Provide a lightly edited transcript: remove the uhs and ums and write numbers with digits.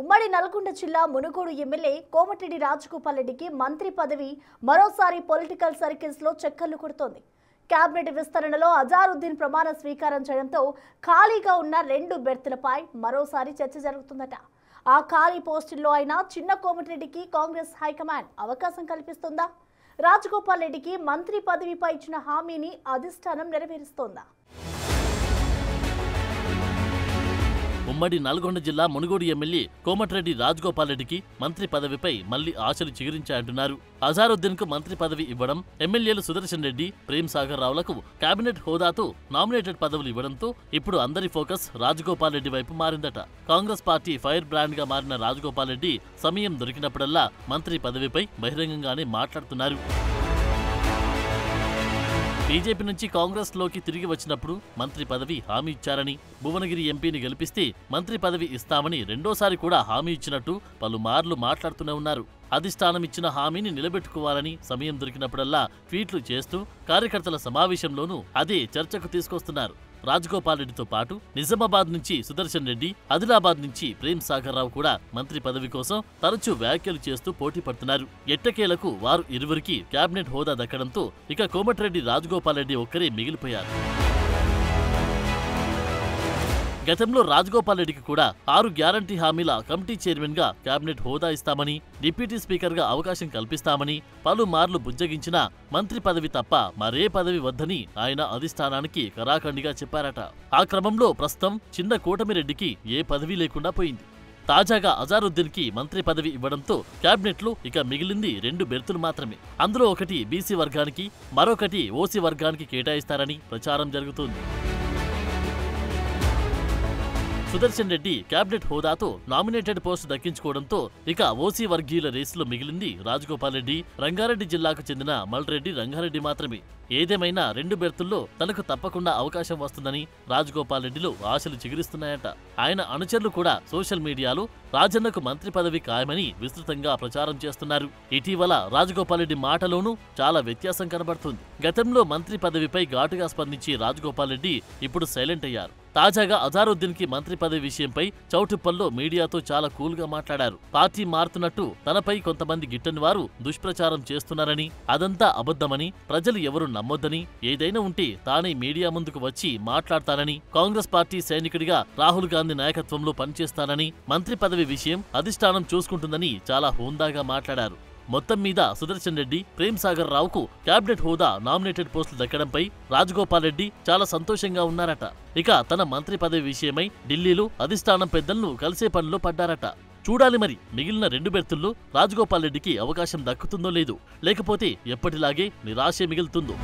ఉమ్మడి నల్గొండ జిల్లా మునుగోడు ఎమ్మెల్యే కోమటిరెడ్డి రాజగోపాల్ రెడ్డికి మంత్రి పదవి మరోసారి పొలిటికల్ సర్కిల్స్ లో చక్కర్లు కొడుతోంది. కేబినెట్ విస్తరణలో అజారుద్దీన్ ప్రమాణ స్వీకారం చేయడంతో ఖాళీగా ఉన్న 2 బెర్తులపై మరోసారి చర్చ జరుగుతుందట. ఆ ఖాళీ పోస్టుల్లో అయినా చిన్న కోమటిరెడ్డికి కాంగ్రెస్ హైకమాండ్ అవకాశం కల్పిస్తుందా? రాజగోపాల్ రెడ్డికి మంత్రి పదవిపై ఇచ్చిన హామీని అధిష్టానం నెరవేరుస్తోందా? ఉమ్మడి నల్గొండ జిల్లా మునుగోడు ఎమ్మెల్యే కోమటిరెడ్డి రాజగోపాల్ రెడ్డికి మంత్రి పదవిపై మళ్లీ ఆశలు చిగురించాయంటున్నారు. అజారుద్దీన్ కు మంత్రి పదవి ఇవ్వడం, ఎమ్మెల్యేలు సుదర్శన్ రెడ్డి, ప్రేమ్ సాగర్ రావులకు కేబినెట్ హోదాతో నామినేటెడ్ పదవులు ఇవ్వడంతో ఇప్పుడు అందరి ఫోకస్ రాజగోపాల్ రెడ్డి వైపు మారిందట. కాంగ్రెస్ పార్టీ ఫైర్ బ్రాండ్ గా మారిన రాజగోపాల్ రెడ్డి సమయం దొరికినప్పుడల్లా మంత్రి పదవిపై బహిరంగంగానే మాట్లాడుతున్నారు. బీజేపీ నుంచి కాంగ్రెస్ లోకి తిరిగి వచ్చినప్పుడు మంత్రి పదవి హామీ ఇచ్చారని, భువనగిరి ఎంపీని గెలిపిస్తే మంత్రి పదవి ఇస్తామని రెండోసారి కూడా హామీ ఇచ్చినట్టు పలుమార్లు మాట్లాడుతూనే ఉన్నారు. అధిష్టానం ఇచ్చిన హామీని నిలబెట్టుకోవాలని సమయం దొరికినప్పుడల్లా ట్వీట్లు చేస్తూ కార్యకర్తల సమావేశంలోనూ అదే చర్చకు తీసుకొస్తున్నారు. రాజగోపాల్ రెడ్డితో పాటు నిజామాబాద్ నుంచి సుదర్శన్ రెడ్డి, ఆదిలాబాద్ నుంచి ప్రేమ్ సాగర్ రావు కూడా మంత్రి పదవి కోసం తరచూ వ్యాఖ్యలు చేస్తూ పోటీ పడుతున్నారు. ఎట్టకేలకు వారు ఇరువురికి కేబినెట్ హోదా దక్కడంతో ఇక కోమటిరెడ్డి రాజగోపాల్ రెడ్డి ఒక్కరే మిగిలిపోయారు. గతంలో రాజగోపాల్ రెడ్డికి కూడా 6 గ్యారంటీ హామీల కమిటీ చైర్మన్ గా కేబినెట్ హోదా ఇస్తామని, డిప్యూటీ స్పీకర్ గా అవకాశం కల్పిస్తామని పలుమార్లు బుజ్జగించిన మంత్రి పదవి తప్ప మరే పదవి వద్దని ఆయన అధిష్టానానికి కరాఖండిగా చెప్పారట. ఆ క్రమంలో ప్రస్తుతం చిన్న కోటమిరెడ్డికి ఏ పదవి లేకుండా పోయింది. తాజాగా అజారుద్దీన్ కి మంత్రి పదవి ఇవ్వడంతో కేబినెట్ లో ఇక మిగిలింది 2 బెర్తులు మాత్రమే. అందులో ఒకటి బీసీ వర్గానికి, మరొకటి ఓసీ వర్గానికి కేటాయిస్తారని ప్రచారం జరుగుతోంది. సుదర్శన్ రెడ్డి కేబినెట్ హోదాతో నామినేటెడ్ పోస్టు దక్కించుకోవడంతో ఇక ఓసీ వర్గీయుల రేసులో మిగిలింది రాజగోపాల్ రెడ్డి, రంగారెడ్డి జిల్లాకు చెందిన మల్రెడ్డి రంగారెడ్డి మాత్రమే. ఏదేమైనా 2 బెర్తుల్లో తనకు తప్పకుండా అవకాశం వస్తుందని రాజగోపాల్ రెడ్డిలో ఆశలు చిగురిస్తున్నాయట. ఆయన అనుచరులు కూడా సోషల్ మీడియాలో రాజన్నకు మంత్రి పదవి ఖాయమని విస్తృతంగా ప్రచారం చేస్తున్నారు. ఇటీవల రాజగోపాల్ రెడ్డి మాటలోనూ చాలా వ్యత్యాసం కనబడుతుంది. గతంలో మంత్రి పదవిపై ఘాటుగా స్పందించి రాజగోపాల్ రెడ్డి ఇప్పుడు సైలెంట్ అయ్యారు. తాజాగా అజారుద్దీన్ కి మంత్రి పదవి విషయంపై చౌటుప్పల్లో మీడియాతో చాలా కూల్ గా మాట్లాడారు. పార్టీ మారుతున్నట్టు తనపై కొంతమంది గిట్టని వారు దుష్ప్రచారం చేస్తున్నారని, అదంతా అబద్ధమని, ప్రజలు ఎవరు నమ్మొద్దని, ఏదైనా ఉంటే తానే మీడియా ముందుకు వచ్చి మాట్లాడతానని, కాంగ్రెస్ పార్టీ సైనికుడిగా రాహుల్ గాంధీ నాయకత్వంలో పనిచేస్తానని, మంత్రి పదవి విషయం అధిష్టానం చూసుకుంటుందని చాలా హుందాగా మాట్లాడారు. మొత్తం మీద సుదర్శన్ రెడ్డి, ప్రేమ్ సాగర్ రావుకు కేబినెట్ హోదా నామినేటెడ్ పోస్టులు దక్కడంపై రాజగోపాల్ రెడ్డి చాలా సంతోషంగా ఉన్నారట. ఇక తన మంత్రి పదవి విషయమై ఢిల్లీలో అధిష్టానం పెద్దలను కలిసే పనిలో పడ్డారట. చూడాలి మరి మిగిలిన 2 బెర్తుల్లో రాజగోపాల్ రెడ్డికి అవకాశం దక్కుతుందో లేదో, లేకపోతే ఎప్పటిలాగే నిరాశే మిగులుతుందో.